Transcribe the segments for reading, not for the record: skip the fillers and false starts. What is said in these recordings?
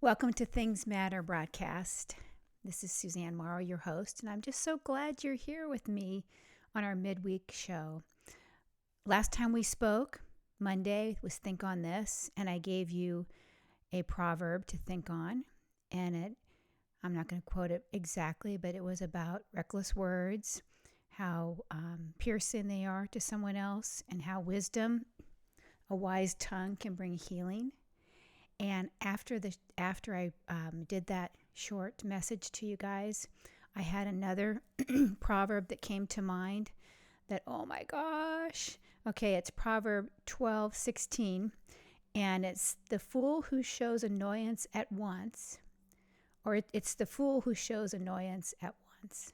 Welcome to Things Matter broadcast. This is Suzanne Morrow, your host, and I'm just so glad you're here with me on our midweek show. Last time we spoke, Monday, was Think on This, and I gave you a proverb to think on. And I'm not going to quote it exactly, but it was about reckless words, how piercing they are to someone else, and how wisdom, a wise tongue, can bring healing. And after I did that short message to you guys, I had another proverb that came to mind that, oh my gosh. Okay, it's Proverb 12:16, and it's the fool who shows annoyance at once, or it's the fool who shows annoyance at once,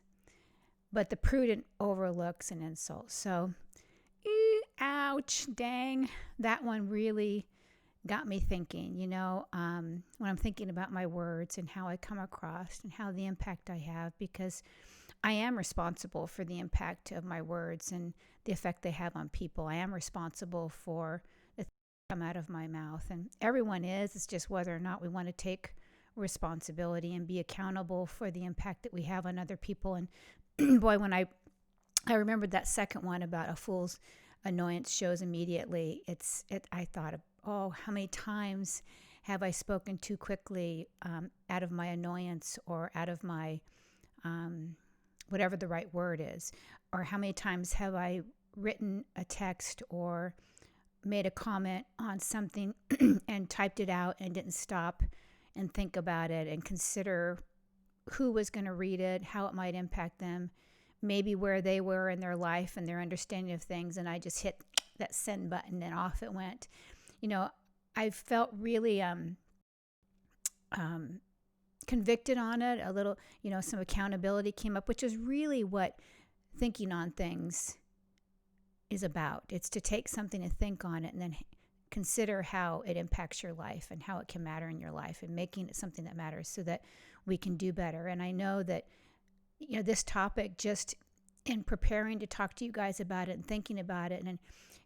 but the prudent overlooks an insult. So, ouch, dang, that one really got me thinking, when I'm thinking about my words and how I come across and how the impact I have, because I am responsible for the impact of my words and the effect they have on people. I am responsible for the things that come out of my mouth, and everyone is. It's just whether or not we want to take responsibility and be accountable for the impact that we have on other people. And boy, when I remembered that second one about a fool's annoyance shows immediately, I thought of, oh, how many times have I spoken too quickly out of my annoyance or out of my whatever the right word is, or how many times have I written a text or made a comment on something and typed it out and didn't stop and think about it and consider who was going to read it, how it might impact them, maybe where they were in their life and their understanding of things, and I just hit that send button and off it went. I felt really convicted on it, a little, some accountability came up, which is really what thinking on things is about. It's to take something and think on it and then consider how it impacts your life and how it can matter in your life and making it something that matters so that we can do better. And I know that, this topic, just in preparing to talk to you guys about it and thinking about it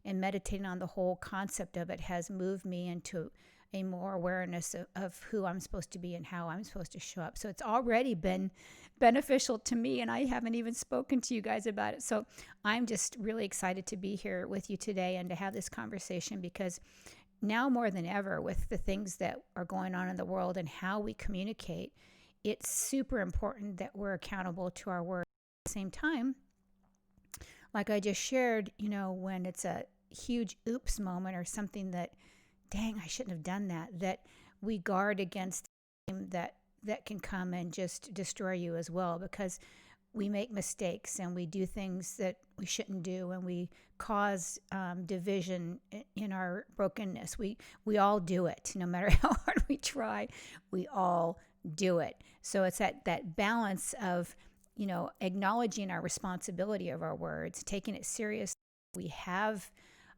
and meditating on the whole concept of it, has moved me into a more awareness of who I'm supposed to be and how I'm supposed to show up. So it's already been beneficial to me, and I haven't even spoken to you guys about it. So I'm just really excited to be here with you today and to have this conversation, because now more than ever, with the things that are going on in the world and how we communicate, it's super important that we're accountable to our words. At the same time, like I just shared, when it's a huge oops moment or something that, dang, I shouldn't have done that we guard against that can come and just destroy you as well, because we make mistakes and we do things that we shouldn't do, and we cause division in our brokenness. We all do it. No matter how hard we try, we all do it. So it's that balance of, acknowledging our responsibility of our words, taking it serious. We have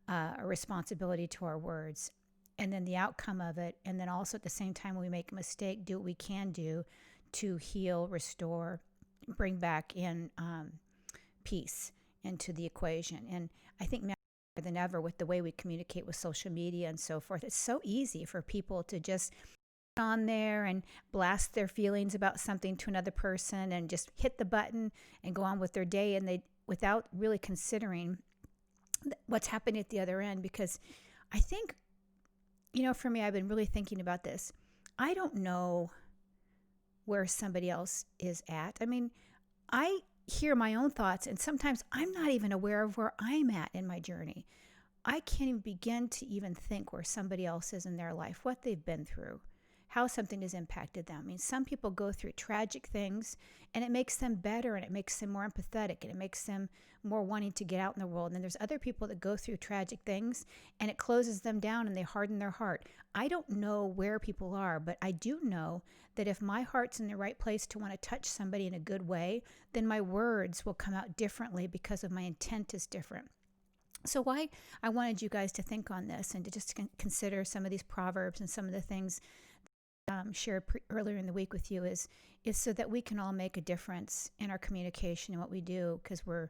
a responsibility to our words, and then the outcome of it. And then also at the same time, when we make a mistake, do what we can do to heal, restore, bring back in peace into the equation. And I think now more than ever, with the way we communicate with social media and so forth, it's so easy for people to just on there and blast their feelings about something to another person and just hit the button and go on with their day, and they, without really considering what's happening at the other end. Because I think, for me, I've been really thinking about this. I don't know where somebody else is at. I mean, I hear my own thoughts, and sometimes I'm not even aware of where I'm at in my journey. I can't even begin to even think where somebody else is in their life, what they've been through, how something has impacted them. I mean, some people go through tragic things, and it makes them better, and it makes them more empathetic, and it makes them more wanting to get out in the world. And then there's other people that go through tragic things, and it closes them down, and they harden their heart. I don't know where people are, but I do know that if my heart's in the right place to want to touch somebody in a good way, then my words will come out differently because of my intent is different. So why I wanted you guys to think on this and to just consider some of these proverbs and some of the things shared earlier in the week with you is so that we can all make a difference in our communication and what we do, because we're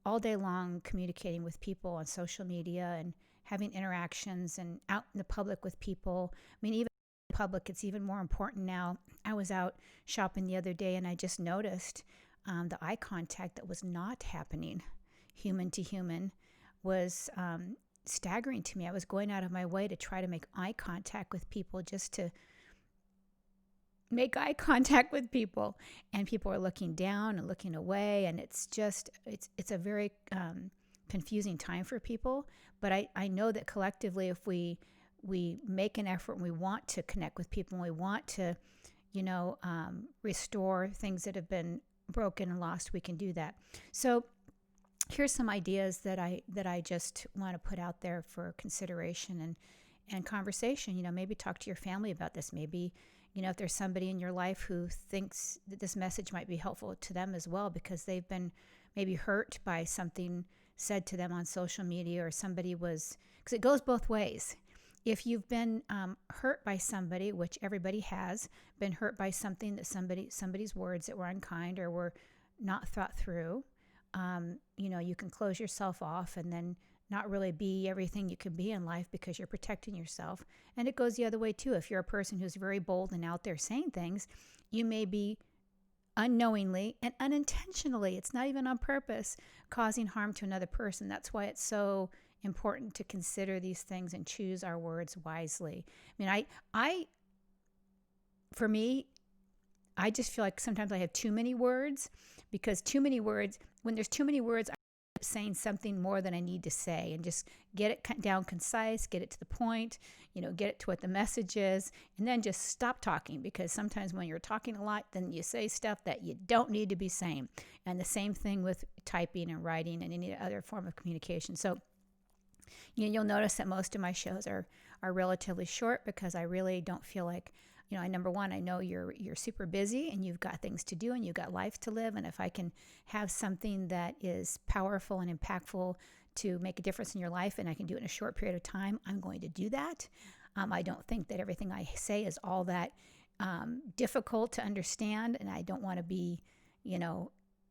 all day long communicating with people on social media and having interactions and out in the public with people. I mean, even public, it's even more important now. I was out shopping the other day and I just noticed the eye contact that was not happening human to human was staggering to me. I was going out of my way to try to make eye contact with people, just to make eye contact with people, and people are looking down and looking away, and it's a very confusing time for people. But I know that collectively, if we make an effort and we want to connect with people and we want to restore things that have been broken and lost, we can do that. So here's some ideas that I just want to put out there for consideration and conversation. Maybe talk to your family about this. Maybe if there's somebody in your life who thinks that this message might be helpful to them as well, because they've been maybe hurt by something said to them on social media, or somebody was, because it goes both ways. If you've been hurt by somebody, which everybody has been hurt by something, that somebody's words that were unkind or were not thought through, you can close yourself off and then not really be everything you can be in life because you're protecting yourself. And it goes the other way too. If you're a person who's very bold and out there saying things, you may be unknowingly and unintentionally, it's not even on purpose, causing harm to another person. That's why it's so important to consider these things and choose our words wisely. For me, I just feel like sometimes I have too many words, because when there's too many words, I'm saying something more than I need to say, and just get it down concise, get it to the point, get it to what the message is, and then just stop talking, because sometimes when you're talking a lot, then you say stuff that you don't need to be saying. And the same thing with typing and writing and any other form of communication. So you'll notice that most of my shows are relatively short, because I really don't feel like, number one, I know you're super busy and you've got things to do and you've got life to live. And if I can have something that is powerful and impactful to make a difference in your life, and I can do it in a short period of time, I'm going to do that. I don't think that everything I say is all that difficult to understand, and I don't want to be,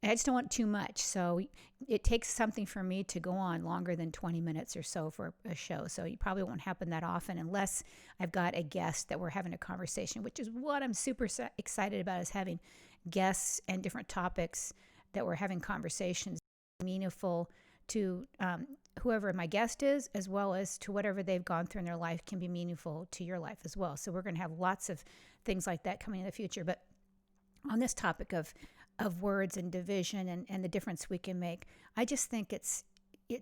I just don't want too much. So it takes something for me to go on longer than 20 minutes or so for a show. So it probably won't happen that often unless I've got a guest that we're having a conversation, which is what I'm super excited about, is having guests and different topics that we're having conversations meaningful to whoever my guest is, as well as to whatever they've gone through in their life can be meaningful to your life as well. So we're going to have lots of things like that coming in the future. But on this topic of words and division and the difference we can make, I just think it's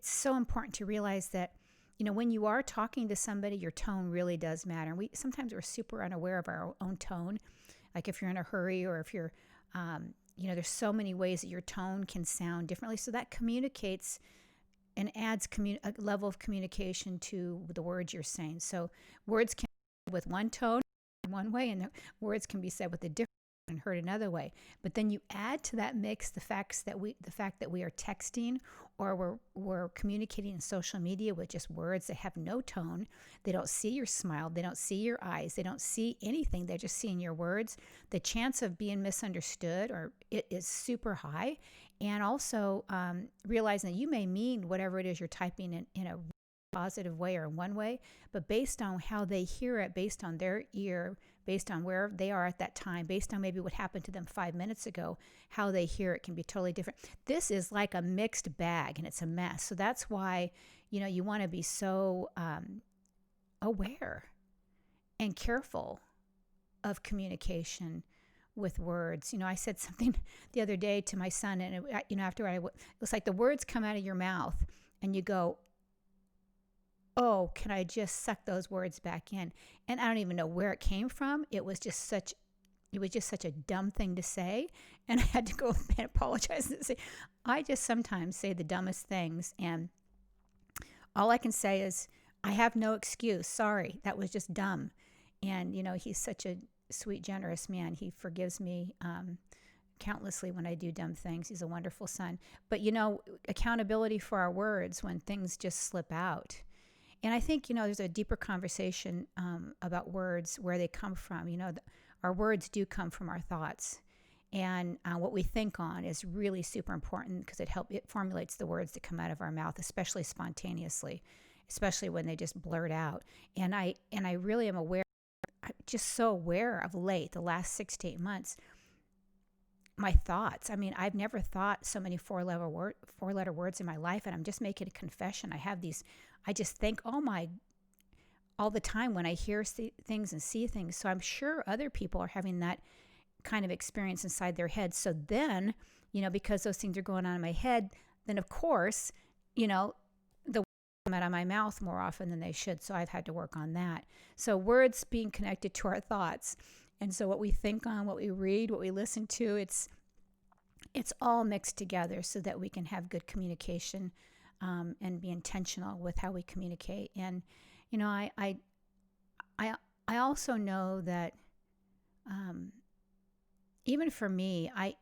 so important to realize that, when you are talking to somebody, your tone really does matter. And sometimes we're super unaware of our own tone. Like if you're in a hurry, or if you're, there's so many ways that your tone can sound differently. So that communicates and adds a level of communication to the words you're saying. So words can be with one tone one way, and the words can be said with a different and heard another way. But then you add to that mix the fact that we are texting, or we're communicating in social media with just words that have no tone. They don't see your smile, they don't see your eyes, they don't see anything. They're just seeing your words. The chance of being misunderstood it is super high. And also realizing that you may mean whatever it is you're typing in a positive way or in one way, but based on how they hear it, based on their ear, based on where they are at that time, based on maybe what happened to them 5 minutes ago, how they hear it can be totally different. This is like a mixed bag, and it's a mess. So that's why, you want to be so aware and careful of communication with words. I said something the other day to my son, and after it was like the words come out of your mouth and you go, oh, can I just suck those words back in? And I don't even know where it came from. It was just such a dumb thing to say. And I had to go and apologize and say, I just sometimes say the dumbest things. And all I can say is, I have no excuse. Sorry, that was just dumb. And, he's such a sweet, generous man. He forgives me countlessly when I do dumb things. He's a wonderful son. But, accountability for our words when things just slip out. And I think, there's a deeper conversation about words, where they come from. Our words do come from our thoughts. And what we think on is really super important, because it formulates the words that come out of our mouth, especially spontaneously, especially when they just blurt out. And I really am aware just so aware of late, the last 6 to 8 months, my thoughts. I mean, I've never thought so many four-letter words in my life, and I'm just making a confession. I just think, oh my, all the time when I hear things and see things. So I'm sure other people are having that kind of experience inside their head. So then, because those things are going on in my head, then of course, the words come out of my mouth more often than they should. So I've had to work on that. So words being connected to our thoughts. And so what we think on, what we read, what we listen to, it's all mixed together so that we can have good communication and be intentional with how we communicate. And, I also know that even for me, I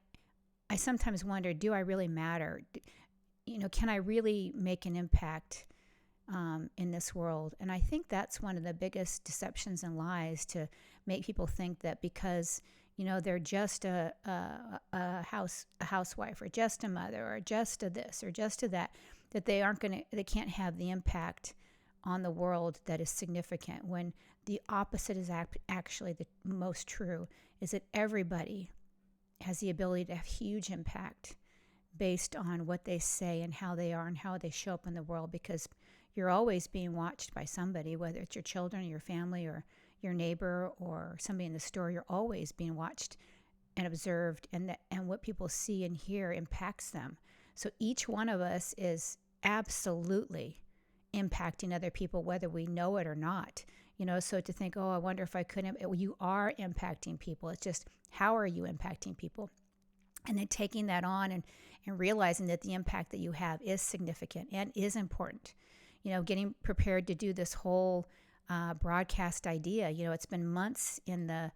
sometimes wonder, do I really matter? Can I really make an impact in this world? And I think that's one of the biggest deceptions and lies, to make people think that because they're just a housewife, or just a mother, or just a this, or just a that they can't have the impact on the world that is significant, when the opposite is actually the most true, is that everybody has the ability to have huge impact based on what they say and how they are and how they show up in the world, because you're always being watched by somebody, whether it's your children, or your family, or your neighbor, or somebody in the store. You're always being watched and observed, and what people see and hear impacts them. So each one of us is absolutely impacting other people, whether we know it or not. So to think, oh, I wonder if I couldn't, you are impacting people. It's just, how are you impacting people? And then taking that on and realizing that the impact that you have is significant and is important. Getting prepared to do this whole broadcast idea. It's been months in the,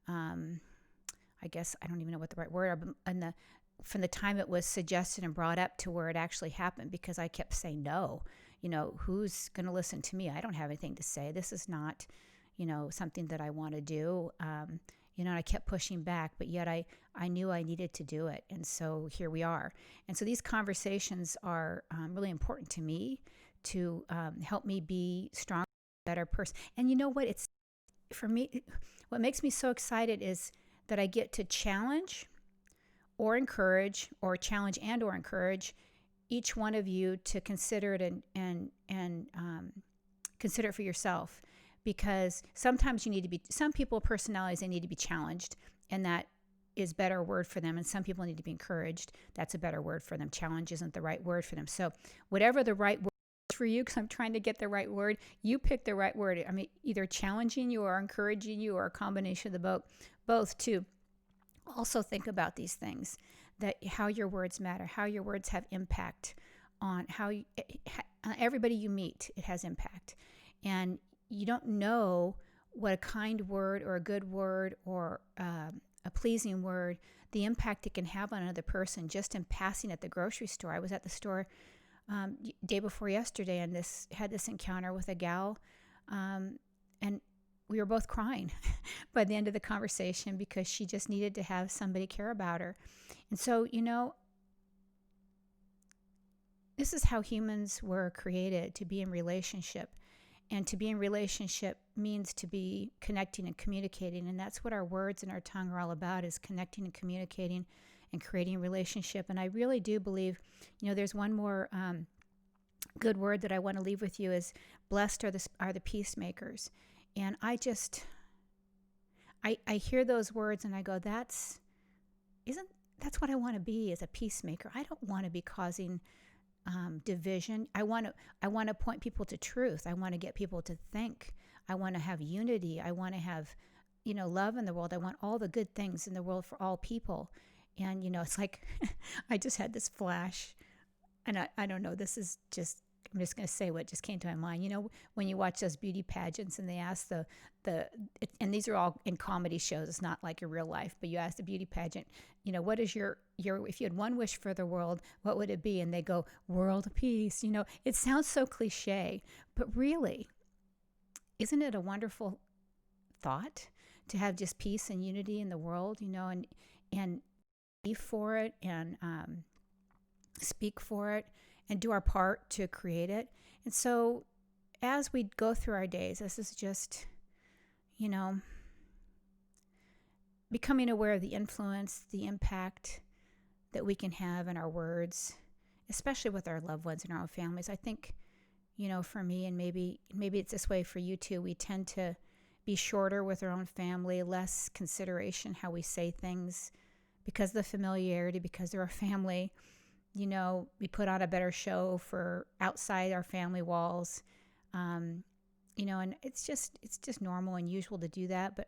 I guess, I don't even know what the right word are, but from the time it was suggested and brought up to where it actually happened, because I kept saying no. Who's going to listen to me? I don't have anything to say. This is not, something that I want to do. And I kept pushing back, but yet I knew I needed to do it. And so here we are. And so these conversations are really important to me, to help me be stronger, better person. And you know what? It's, for me, what makes me so excited is that I get to challenge or encourage, or challenge and or encourage each one of you to consider it and consider it for yourself. Because sometimes some people, personalities, they need to be challenged, and that is better word for them. And some people need to be encouraged. That's a better word for them. Challenge isn't the right word for them. So whatever the right word is for you, because I'm trying to get the right word, you pick the right word. I mean, either challenging you or encouraging you, or a combination of the both too. Also think about these things, that how your words matter, how your words have impact on everybody you meet. It has impact. And you don't know what a kind word, or a good word, or a pleasing word, the impact it can have on another person just in passing at the grocery store. I was at the store day before yesterday, and had this encounter with a gal, and we were both crying by the end of the conversation, because she just needed to have somebody care about her. And so, this is how humans were created, to be in relationship. And to be in relationship means to be connecting and communicating. And that's what our words and our tongue are all about, is connecting and communicating and creating relationship. And I really do believe, there's one more good word that I want to leave with you, is blessed are the peacemakers. And I hear those words and I go, that's what I want to be, as a peacemaker. I don't want to be causing division. I want to point people to truth. I want to get people to think. I want to have unity. I want to have, love in the world. I want all the good things in the world for all people. And, it's like, I just had this flash, and I don't know, I'm just going to say what just came to my mind. When you watch those beauty pageants and they ask and these are all in comedy shows, it's not like your real life, but you ask the beauty pageant, what is your if you had one wish for the world, what would it be? And they go, world peace. It sounds so cliche, but really, isn't it a wonderful thought to have just peace and unity in the world, and be for it, and speak for it, and do our part to create it. And so as we go through our days, this is just, you know, becoming aware of the influence, the impact that we can have in our words, especially with our loved ones and our own families. I think, for me, and maybe it's this way for you too, we tend to be shorter with our own family, less consideration how we say things because of the familiarity, because they're a family. We put on a better show for outside our family walls. And it's just normal and usual to do that. But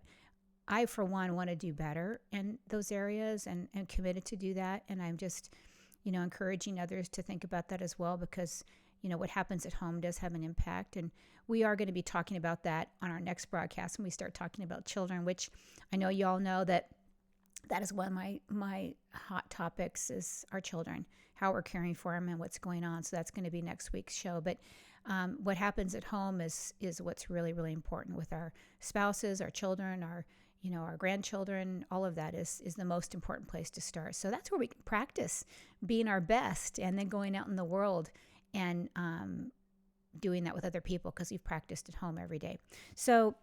I, for one, want to do better in those areas and committed to do that. And I'm just, encouraging others to think about that as well, because, what happens at home does have an impact. And we are going to be talking about that on our next broadcast when we start talking about children, which I know you all know that is one of my hot topics is our children, how we're caring for them and what's going on. So that's going to be next week's show. But what happens at home is what's really, really important with our spouses, our children, our grandchildren. All of that is the most important place to start. So that's where we can practice being our best and then going out in the world and doing that with other people because we've practiced at home every day. So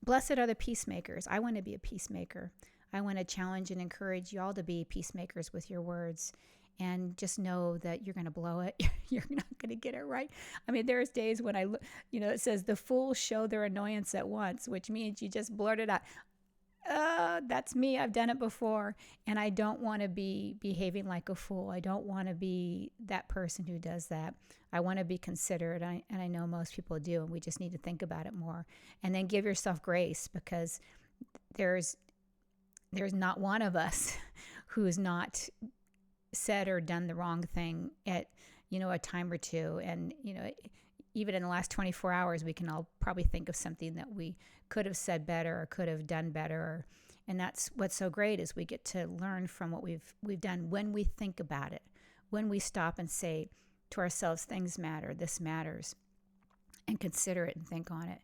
blessed are the peacemakers. I want to be a peacemaker. I want to challenge and encourage y'all to be peacemakers with your words. And just know that you're going to blow it. You're not going to get it right. I mean, there's days when it says the fools show their annoyance at once, which means you just blurt it out. That's me. I've done it before. And I don't want to be behaving like a fool. I don't want to be that person who does that. I want to be considerate. And I know most people do. And we just need to think about it more. And then give yourself grace, because there's not one of us who's not said or done the wrong thing at, a time or two. And, even in the last 24 hours, we can all probably think of something that we could have said better or could have done better. And that's what's so great, is we get to learn from what we've done when we think about it, when we stop and say to ourselves, things matter, this matters, and consider it and think on it.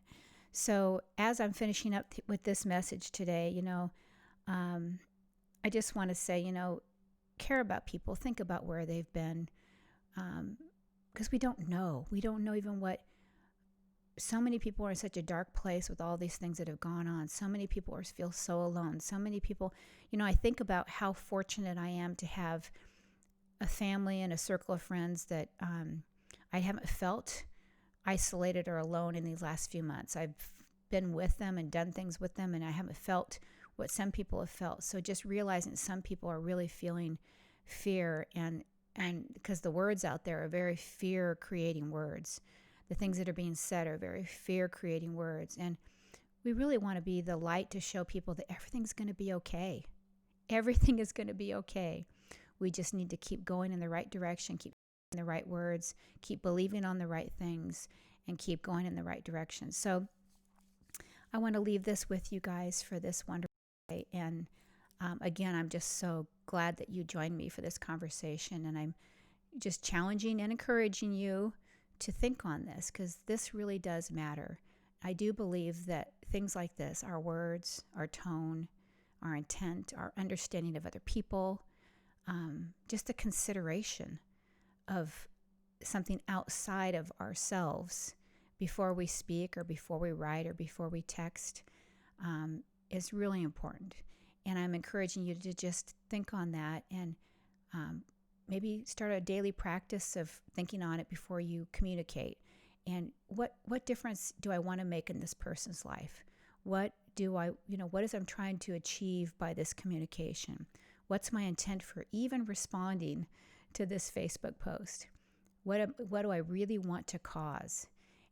So as I'm finishing up with this message today, I just want to say, care about people, think about where they've been, because we don't know even what. So many people are in such a dark place with all these things that have gone on. So many people feel so alone. So many people, I think about how fortunate I am to have a family and a circle of friends that I haven't felt isolated or alone in these last few months. I've been with them and done things with them, and I haven't felt what some people have felt. So just realizing some people are really feeling fear, and because the words out there are very fear-creating words. The things that are being said are very fear-creating words. And we really want to be the light to show people that everything's going to be okay. Everything is going to be okay. We just need to keep going in the right direction, keep saying the right words, keep believing on the right things, and keep going in the right direction. So I want to leave this with you guys for this wonderful day. And again, I'm just so glad that you joined me for this conversation. And I'm just challenging and encouraging you to think on this, because this really does matter. I do believe that things like this, our words, our tone, our intent, our understanding of other people, just the consideration of something outside of ourselves before we speak or before we write or before we text is really important. And I'm encouraging you to just think on that and maybe start a daily practice of thinking on it before you communicate. And what difference do I want to make in this person's life? What is I'm trying to achieve by this communication? What's my intent for even responding to this Facebook post? What do I really want to cause?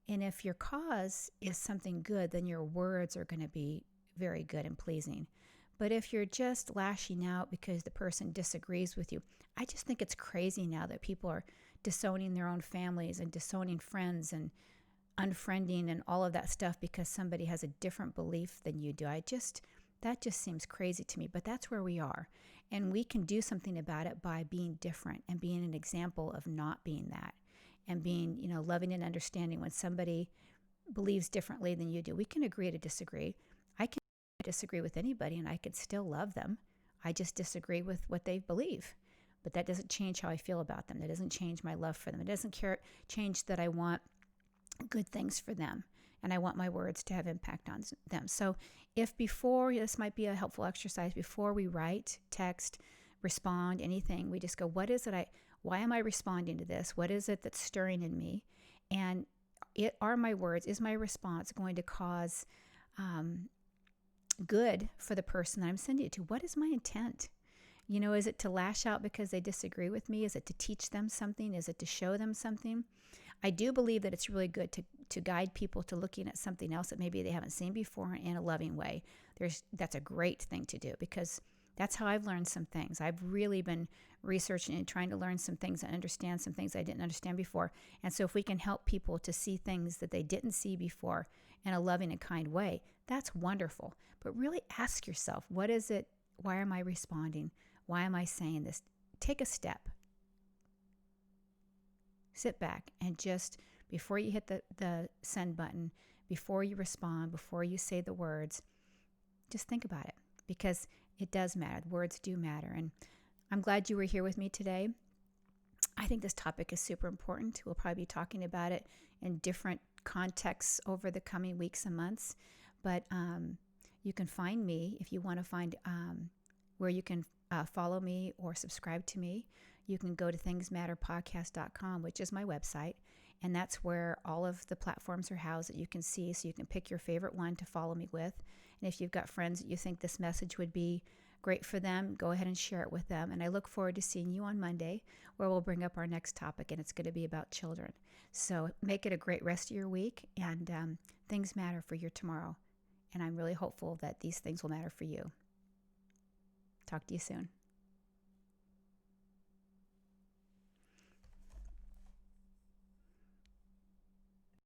And if your cause is something good, then your words are going to be very good and pleasing. But if you're just lashing out because the person disagrees with you, I just think it's crazy now that people are disowning their own families and disowning friends and unfriending and all of that stuff because somebody has a different belief than you do. That just seems crazy to me, but that's where we are. And we can do something about it by being different and being an example of not being that, and being, loving and understanding when somebody believes differently than you do. We can agree to disagree. I can disagree with anybody and I could still love them. I just disagree with what they believe. But that doesn't change how I feel about them. That doesn't change my love for them. It doesn't change that I want good things for them. and I want my words to have impact on them. So if before, this might be a helpful exercise, before we write, text, respond, anything, we just go, why am I responding to this? What is it that's stirring in me? And are my words, is my response going to cause good for the person that I'm sending it to? What is my intent? Is it to lash out because they disagree with me? Is it to teach them something? Is it to show them something? I do believe that it's really good to guide people to looking at something else that maybe they haven't seen before in a loving way. That's a great thing to do, because that's how I've learned some things. I've really been researching and trying to learn some things and understand some things I didn't understand before. And so if we can help people to see things that they didn't see before in a loving and kind way, that's wonderful. But really ask yourself, what is it? Why am I responding? Why am I saying this? Take a step. Sit back and just, before you hit the send button, before you respond, before you say the words, just think about it, because it does matter. Words do matter. And I'm glad you were here with me today. I think this topic is super important. We'll probably be talking about it in different contexts over the coming weeks and months. But you can find me if you want to find where you can follow me or subscribe to me. You can go to thingsmatterpodcast.com, which is my website, and that's where all of the platforms are housed that you can see, so you can pick your favorite one to follow me with. And if you've got friends that you think this message would be great for them, go ahead and share it with them. And I look forward to seeing you on Monday, where we'll bring up our next topic, and it's going to be about children. So make it a great rest of your week, and things matter for your tomorrow. And I'm really hopeful that these things will matter for you. Talk to you soon.